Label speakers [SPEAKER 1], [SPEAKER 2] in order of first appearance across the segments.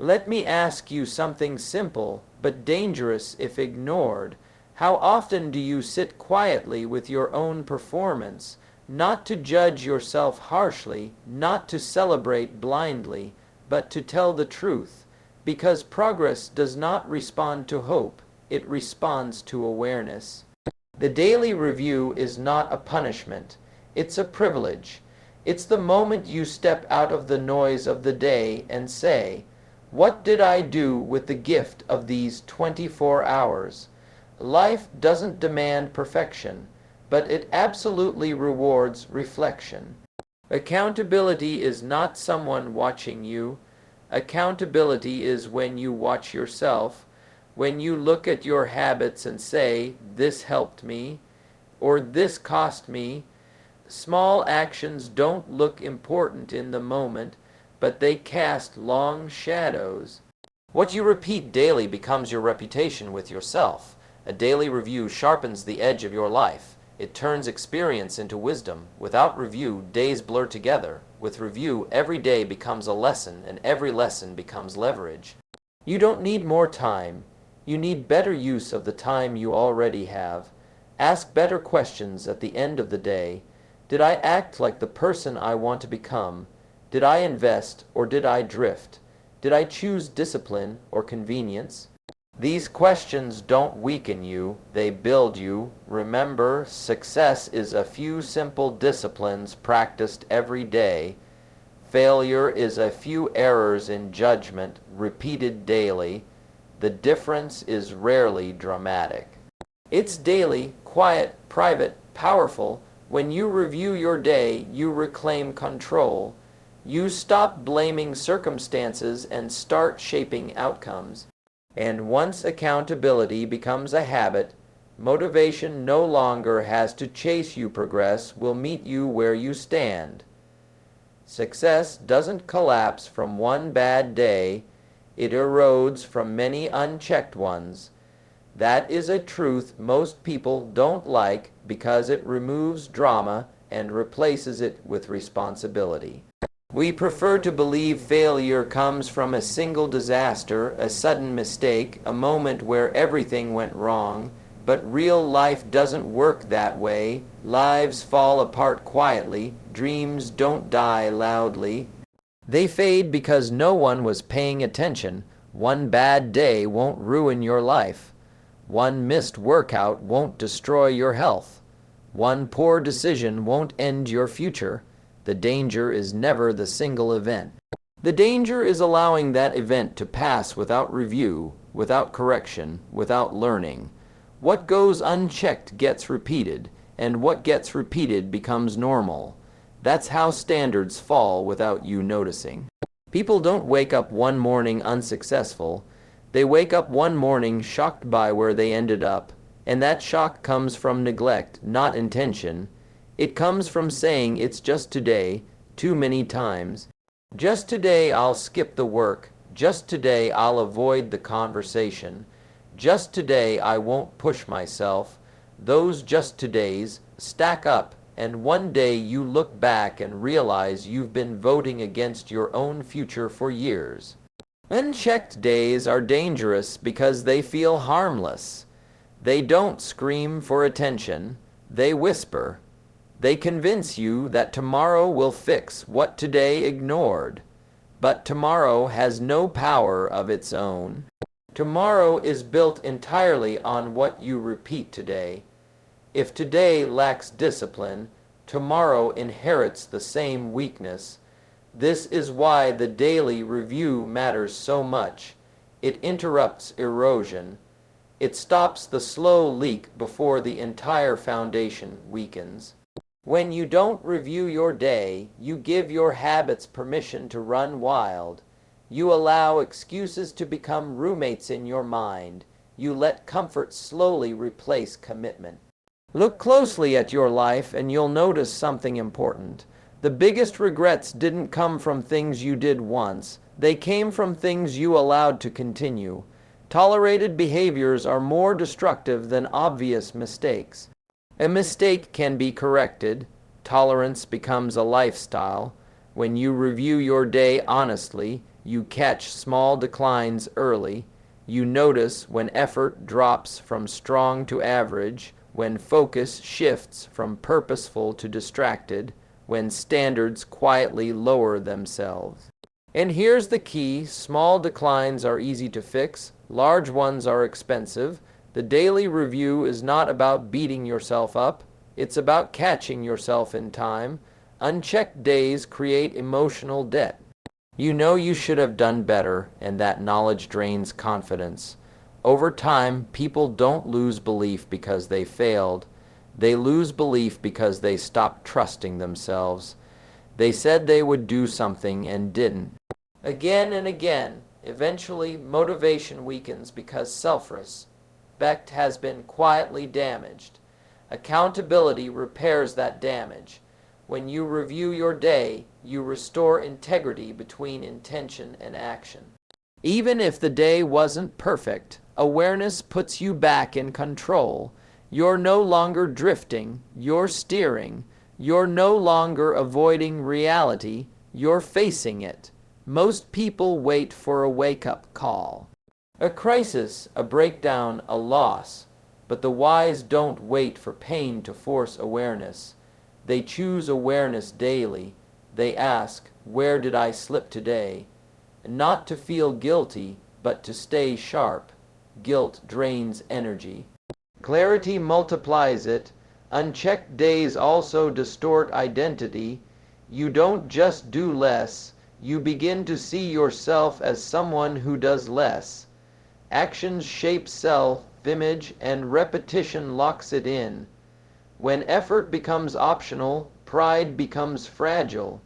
[SPEAKER 1] Let me ask you something simple, but dangerous if ignored. How often do you sit quietly with your own performance, not to judge yourself harshly, not to celebrate blindly, but to tell the truth? Because progress does not respond to hope, it responds to awareness. The daily review is not a punishment, it's a privilege. It's the moment you step out of the noise of the day and say, "What did I do with the gift of these 24 hours?" Life doesn't demand perfection, but it absolutely rewards reflection. Accountability is not someone watching you. Accountability is when you watch yourself, when you look at your habits and say, "This helped me," or "This cost me." Small actions don't look important in the moment, but they cast long shadows. What you repeat daily becomes your reputation with yourself. A daily review sharpens the edge of your life. It turns experience into wisdom. Without review, days blur together. With review, every day becomes a lesson, and every lesson becomes leverage. You don't need more time. You need better use of the time you already have. Ask better questions at the end of the day. Did I act like the person I want to become? Did I invest or did I drift? Did I choose discipline or convenience? These questions don't weaken you, they build you. Remember, success is a few simple disciplines practiced every day. Failure is a few errors in judgment repeated daily. The difference is rarely dramatic. It's daily, quiet, private, powerful. When you review your day, you reclaim control. You stop blaming circumstances and start shaping outcomes. And once accountability becomes a habit, motivation no longer has to chase you. Progress will meet you where you stand. Success doesn't collapse from one bad day, it erodes from many unchecked ones. That is a truth most people don't like because it removes drama and replaces it with responsibility. We prefer to believe failure comes from a single disaster, a sudden mistake, a moment where everything went wrong, but real life doesn't work that way. Lives fall apart quietly, dreams don't die loudly. They fade because no one was paying attention. One bad day won't ruin your life. One missed workout won't destroy your health. One poor decision won't end your future. The danger is never the single event. The danger is allowing that event to pass without review, without correction, without learning. What goes unchecked gets repeated, and what gets repeated becomes normal. That's how standards fall without you noticing. People don't wake up one morning unsuccessful. They wake up one morning shocked by where they ended up, and that shock comes from neglect, not intention. It comes from saying it's just today, too many times. Just today I'll skip the work. Just today I'll avoid the conversation. Just today I won't push myself. Those just todays stack up, and one day you look back and realize you've been voting against your own future for years. Unchecked days are dangerous because they feel harmless. They don't scream for attention. They whisper. They convince you that tomorrow will fix what today ignored. But tomorrow has no power of its own. Tomorrow is built entirely on what you repeat today. If today lacks discipline, tomorrow inherits the same weakness. This is why the daily review matters so much. It interrupts erosion. It stops the slow leak before the entire foundation weakens. When you don't review your day, you give your habits permission to run wild. You allow excuses to become roommates in your mind. You let comfort slowly replace commitment. Look closely at your life and you'll notice something important. The biggest regrets didn't come from things you did once. They came from things you allowed to continue. Tolerated behaviors are more destructive than obvious mistakes. A mistake can be corrected. Tolerance becomes a lifestyle. When you review your day honestly, You catch small declines early. You notice when effort drops from strong to average, when focus shifts from purposeful to distracted, when standards quietly lower themselves. And here's the key: small declines are easy to fix, large ones are expensive. The daily review is not about beating yourself up, it's about catching yourself in time. Unchecked days create emotional debt. You know you should have done better, and that knowledge drains confidence. Over time, people don't lose belief because they failed. They lose belief because they stopped trusting themselves. They said they would do something and didn't. Again and again, eventually motivation weakens because self-respect has been quietly damaged. Accountability repairs that damage. When you review your day, you restore integrity between intention and action. Even if the day wasn't perfect, awareness puts you back in control. You're no longer drifting, you're steering. You're no longer avoiding reality, you're facing it. Most people wait for a wake-up call. A crisis, a breakdown, a loss. But the wise don't wait for pain to force awareness. They choose awareness daily. They ask, where did I slip today? Not to feel guilty, but to stay sharp. Guilt drains energy. Clarity multiplies it. Unchecked days also distort identity. You don't just do less. You begin to see yourself as someone who does less. Actions shape self-image, and repetition locks it in. When effort becomes optional, pride becomes fragile.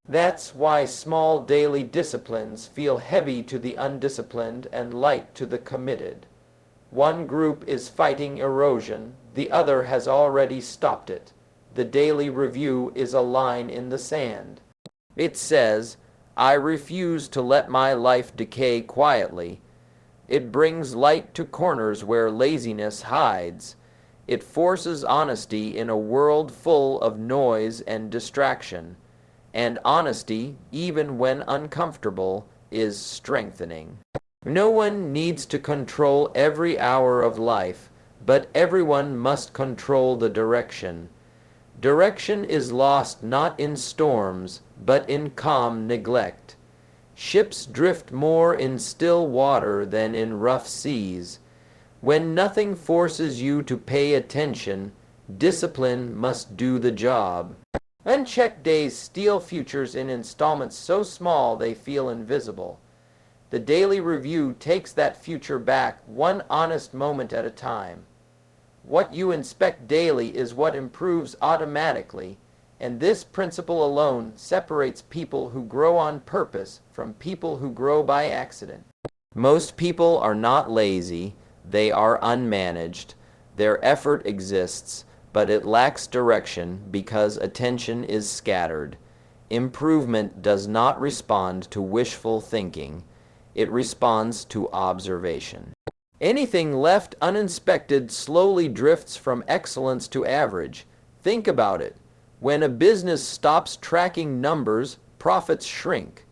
[SPEAKER 1] That's why small daily disciplines feel heavy to the undisciplined and light to the committed. One group is fighting erosion, the other has already stopped it. The daily review is a line in the sand. It says, I refuse to let my life decay quietly. It brings light to corners where laziness hides. It forces honesty in a world full of noise and distraction. And honesty, even when uncomfortable, is strengthening. No one needs to control every hour of life, but everyone must control the direction. Direction is lost not in storms, but in calm neglect. Ships drift more in still water than in rough seas. When nothing forces you to pay attention, discipline must do the job. Unchecked days steal futures in installments so small they feel invisible. The daily review takes that future back one honest moment at a time. What you inspect daily is what improves automatically, and this principle alone separates people who grow on purpose from people who grow by accident. Most people are not lazy, they are unmanaged. Their effort exists, but it lacks direction because attention is scattered. Improvement does not respond to wishful thinking. It responds to observation. Anything left uninspected slowly drifts from excellence to average. Think about it. When a business stops tracking numbers, profits shrink.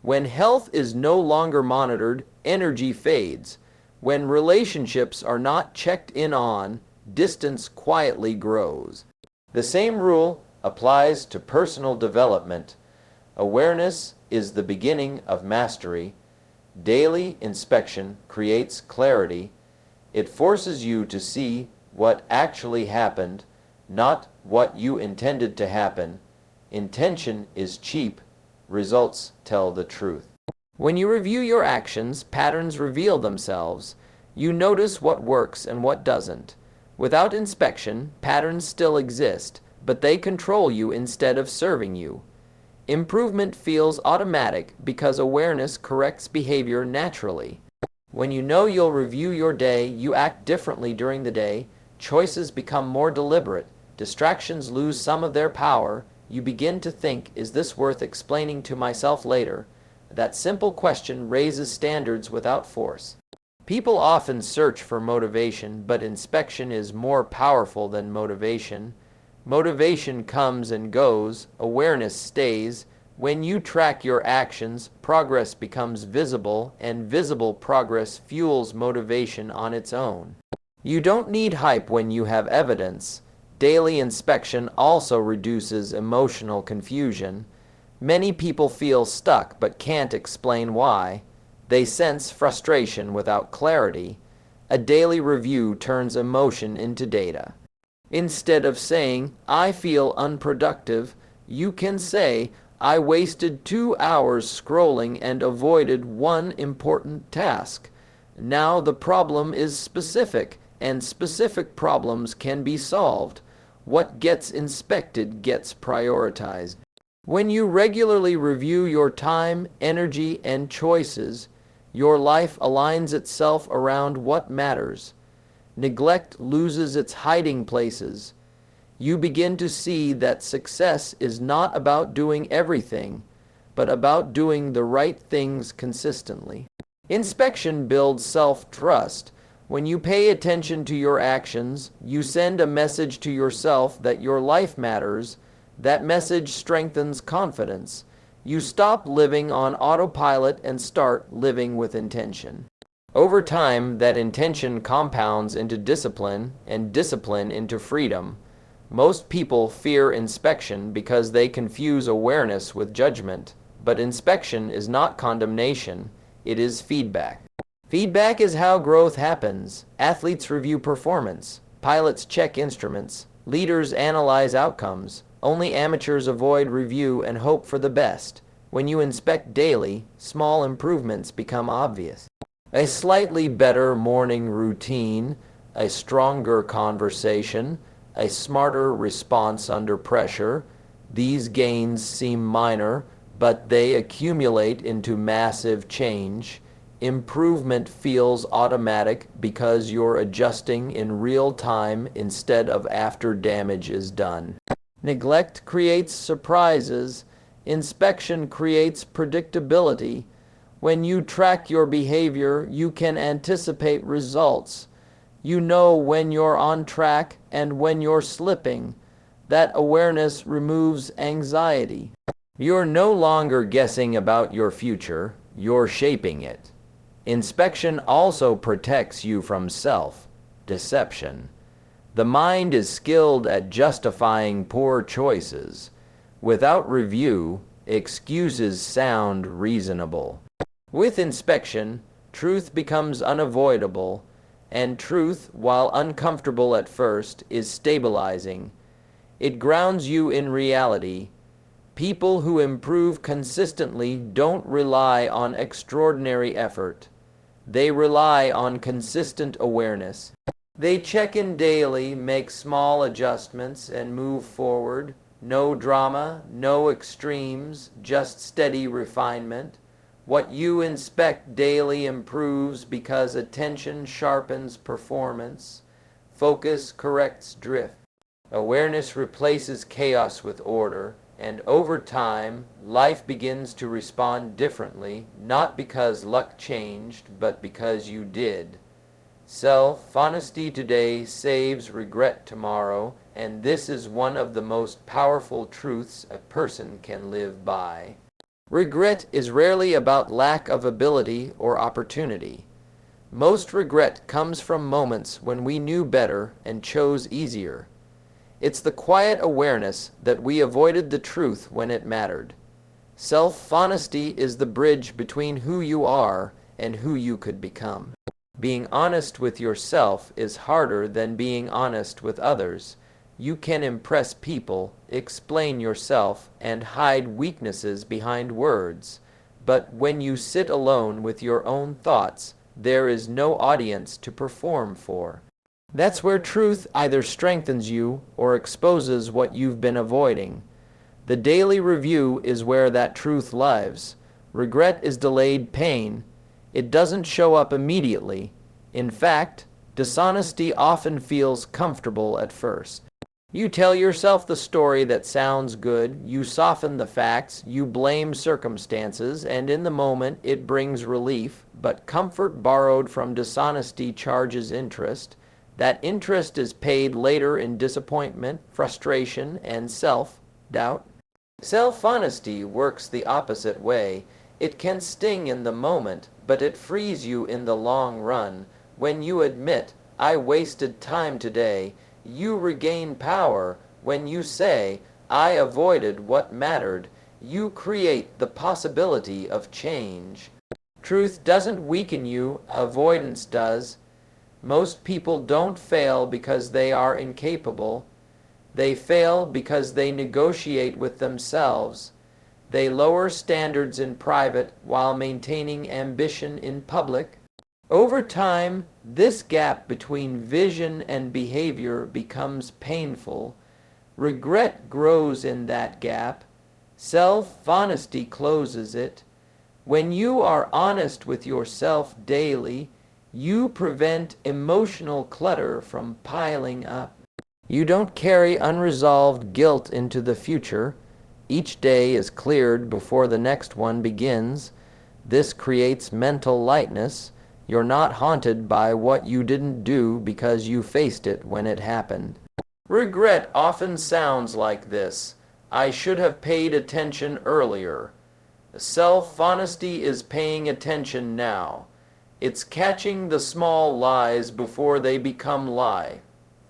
[SPEAKER 1] When health is no longer monitored, energy fades. When relationships are not checked in on, distance quietly grows. The same rule applies to personal development. Awareness is the beginning of mastery. Daily inspection creates clarity. It forces you to see what actually happened, not what you intended to happen. Intention is cheap. Results tell the truth. When you review your actions, patterns reveal themselves. You notice what works and what doesn't. Without inspection, patterns still exist, but they control you instead of serving you. Improvement feels automatic because awareness corrects behavior naturally. When you know you'll review your day, you act differently during the day. Choices become more deliberate. Distractions lose some of their power. You begin to think, is this worth explaining to myself later? That simple question raises standards without force. People often search for motivation, but inspection is more powerful than motivation. Motivation comes and goes, awareness stays. When you track your actions, progress becomes visible, and visible progress fuels motivation on its own. You don't need hype when you have evidence. Daily inspection also reduces emotional confusion. Many people feel stuck but can't explain why. They sense frustration without clarity. A daily review turns emotion into data. Instead of saying, "I feel unproductive," you can say, "I wasted 2 hours scrolling and avoided one important task." Now the problem is specific, and specific problems can be solved. What gets inspected gets prioritized. When you regularly review your time, energy, and choices, your life aligns itself around what matters. Neglect loses its hiding places. You begin to see that success is not about doing everything, but about doing the right things consistently. Inspection builds self-trust. When you pay attention to your actions, you send a message to yourself that your life matters. That message strengthens confidence. You stop living on autopilot and start living with intention. Over time, that intention compounds into discipline, and discipline into freedom. Most people fear inspection because they confuse awareness with judgment. But inspection is not condemnation, it is feedback. Feedback is how growth happens. Athletes review performance. Pilots check instruments. Leaders analyze outcomes. Only amateurs avoid review and hope for the best. When you inspect daily, small improvements become obvious. A slightly better morning routine, a stronger conversation, a smarter response under pressure. These gains seem minor, but they accumulate into massive change. Improvement feels automatic because you're adjusting in real time instead of after damage is done. Neglect creates surprises. Inspection creates predictability. When you track your behavior, you can anticipate results. You know when you're on track and when you're slipping. That awareness removes anxiety. You're no longer guessing about your future, you're shaping it. Inspection also protects you from self-deception. The mind is skilled at justifying poor choices. Without review, excuses sound reasonable. With inspection, truth becomes unavoidable, and truth, while uncomfortable at first, is stabilizing. It grounds you in reality. People who improve consistently don't rely on extraordinary effort. They rely on consistent awareness. They check in daily, make small adjustments, and move forward. No drama, no extremes, just steady refinement. What you inspect daily improves because attention sharpens performance. Focus corrects drift. Awareness replaces chaos with order. And over time, life begins to respond differently, not because luck changed, but because you did. Self-honesty today saves regret tomorrow, and this is one of the most powerful truths a person can live by. Regret is rarely about lack of ability or opportunity. Most regret comes from moments when we knew better and chose easier. It's the quiet awareness that we avoided the truth when it mattered. Self-honesty is the bridge between who you are and who you could become. Being honest with yourself is harder than being honest with others. You can impress people, explain yourself, and hide weaknesses behind words. But when you sit alone with your own thoughts, there is no audience to perform for. That's where truth either strengthens you or exposes what you've been avoiding. The daily review is where that truth lives. Regret is delayed pain. It doesn't show up immediately. In fact, dishonesty often feels comfortable at first. You tell yourself the story that sounds good, you soften the facts, you blame circumstances, and in the moment it brings relief, but comfort borrowed from dishonesty charges interest. That interest is paid later in disappointment, frustration, and self-doubt. Self-honesty works the opposite way. It can sting in the moment, but it frees you in the long run. When you admit, "I wasted time today," you regain power. When you say, "I avoided what mattered," you create the possibility of change. Truth doesn't weaken you, avoidance does. Most people don't fail because they are incapable. They fail because they negotiate with themselves. They lower standards in private while maintaining ambition in public. Over time, this gap between vision and behavior becomes painful. Regret grows in that gap. Self-honesty closes it. When you are honest with yourself daily, you prevent emotional clutter from piling up. You don't carry unresolved guilt into the future. Each day is cleared before the next one begins. This creates mental lightness. You're not haunted by what you didn't do because you faced it when it happened. Regret often sounds like this: "I should have paid attention earlier." Self-honesty is paying attention now. It's catching the small lies before they become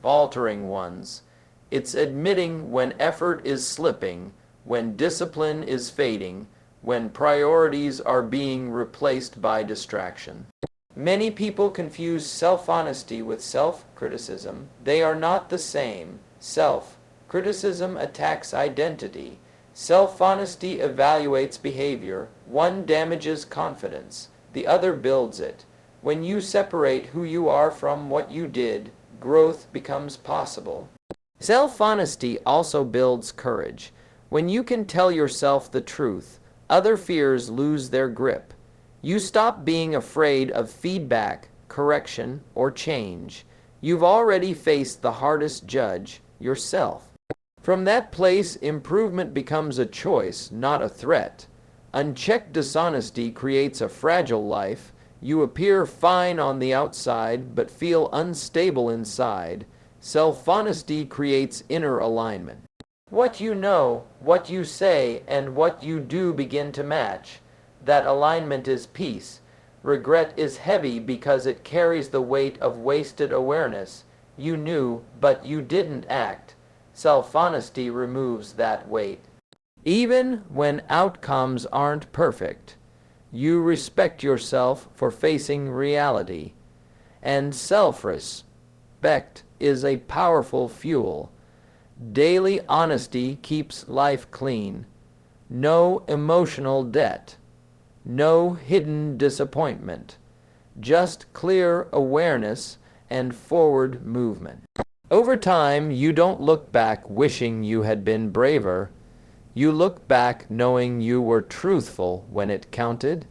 [SPEAKER 1] faltering ones. It's admitting when effort is slipping, when discipline is fading, when priorities are being replaced by distraction. Many people confuse self-honesty with self-criticism. They are not the same. Self-criticism attacks identity. Self-honesty evaluates behavior. One damages confidence, the other builds it. When you separate who you are from what you did, growth becomes possible. Self-honesty also builds courage. When you can tell yourself the truth, other fears lose their grip. You stop being afraid of feedback, correction, or change. You've already faced the hardest judge, yourself. From that place, improvement becomes a choice, not a threat. Unchecked dishonesty creates a fragile life. You appear fine on the outside, but feel unstable inside. Self-honesty creates inner alignment. What you know, what you say, and what you do begin to match. That alignment is peace. Regret is heavy because it carries the weight of wasted awareness. You knew, but you didn't act. Self-honesty removes that weight. Even when outcomes aren't perfect, you respect yourself for facing reality. And self-respect is a powerful fuel. Daily honesty keeps life clean. No emotional debt. No hidden disappointment. Just clear awareness and forward movement. Over time, you don't look back wishing you had been braver. You look back knowing you were truthful when it counted.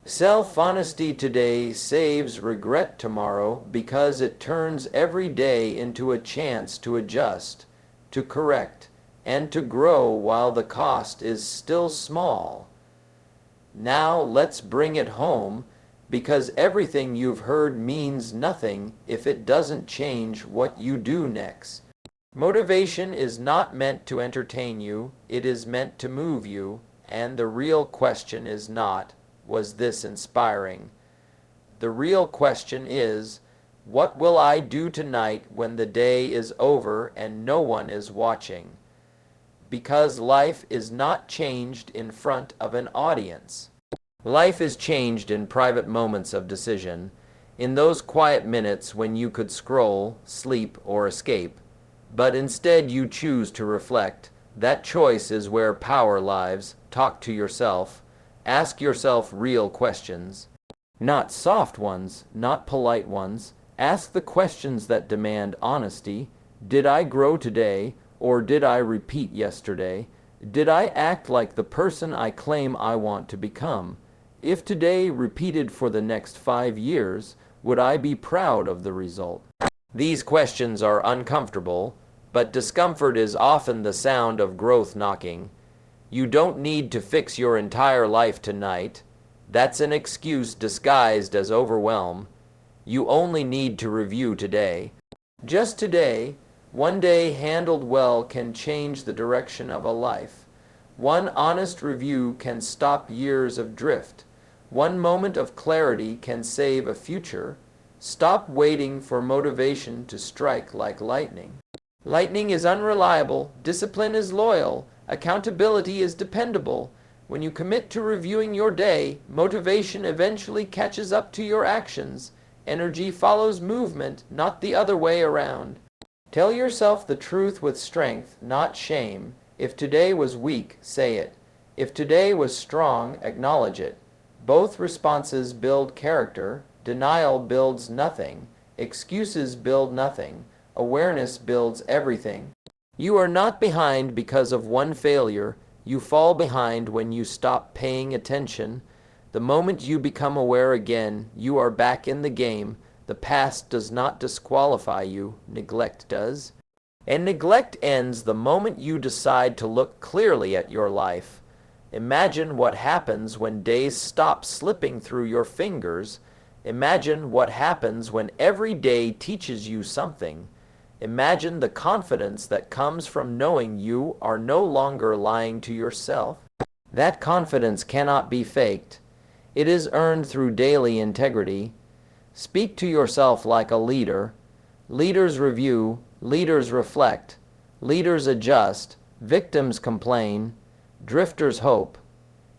[SPEAKER 1] Self-honesty today saves regret tomorrow because it turns every day into a chance to adjust, to correct, and to grow while the cost is still small. Now let's bring it home, because everything you've heard means nothing if it doesn't change what you do next. Motivation is not meant to entertain you, it is meant to move you, and the real question is not, was this inspiring? The real question is, what will I do tonight when the day is over and no one is watching? Because life is not changed in front of an audience. Life is changed in private moments of decision, in those quiet minutes when you could scroll, sleep, or escape, but instead you choose to reflect. That choice is where power lives. Talk to yourself. Ask yourself real questions. Not soft ones, not polite ones. Ask the questions that demand honesty. Did I grow today, or did I repeat yesterday? Did I act like the person I claim I want to become? If today repeated for the next 5 years, would I be proud of the result? These questions are uncomfortable, but discomfort is often the sound of growth knocking. You don't need to fix your entire life tonight. That's an excuse disguised as overwhelm. You only need to review today. Just today, one day handled well can change the direction of a life. One honest review can stop years of drift. One moment of clarity can save a future. Stop waiting for motivation to strike like lightning. Lightning is unreliable, discipline is loyal, accountability is dependable. When you commit to reviewing your day, motivation eventually catches up to your actions. Energy follows movement, not the other way around. Tell yourself the truth with strength, not shame. If today was weak, say it. If today was strong, acknowledge it. Both responses build character. Denial builds nothing. Excuses build nothing. Awareness builds everything. You are not behind because of one failure. You fall behind when you stop paying attention. The moment you become aware again, you are back in the game. The past does not disqualify you, neglect does. And neglect ends the moment you decide to look clearly at your life. Imagine what happens when days stop slipping through your fingers. Imagine what happens when every day teaches you something. Imagine the confidence that comes from knowing you are no longer lying to yourself. That confidence cannot be faked. It is earned through daily integrity. Speak to yourself like a leader. Leaders review, leaders reflect, leaders adjust, victims complain, drifters hope.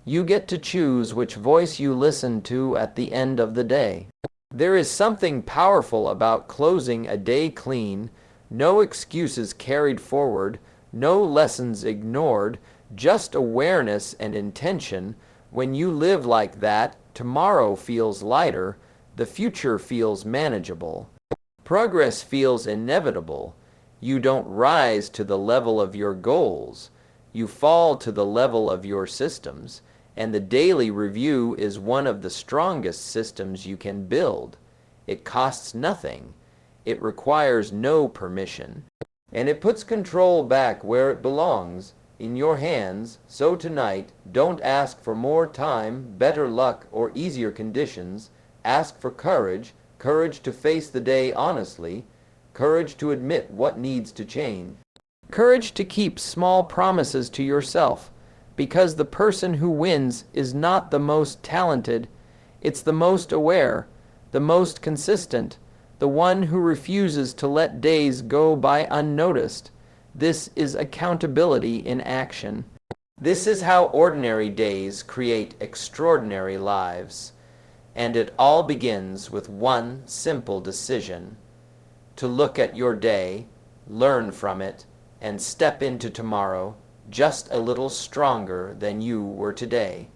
[SPEAKER 1] You get to choose which voice you listen to at the end of the day. There is something powerful about closing a day clean. No excuses carried forward, no lessons ignored, just awareness and intention. When you live like that, tomorrow feels lighter, the future feels manageable. Progress feels inevitable. You don't rise to the level of your goals. You fall to the level of your systems, and the daily review is one of the strongest systems you can build. It costs nothing. It requires no permission, and it puts control back where it belongs, in your hands. So tonight, don't ask for more time, better luck, or easier conditions. Ask for courage, courage to face the day honestly, courage to admit what needs to change, courage to keep small promises to yourself, because the person who wins is not the most talented, it's the most aware, the most consistent, the one who refuses to let days go by unnoticed. This is accountability in action. This is how ordinary days create extraordinary lives. And it all begins with one simple decision: to look at your day, learn from it, and step into tomorrow just a little stronger than you were today.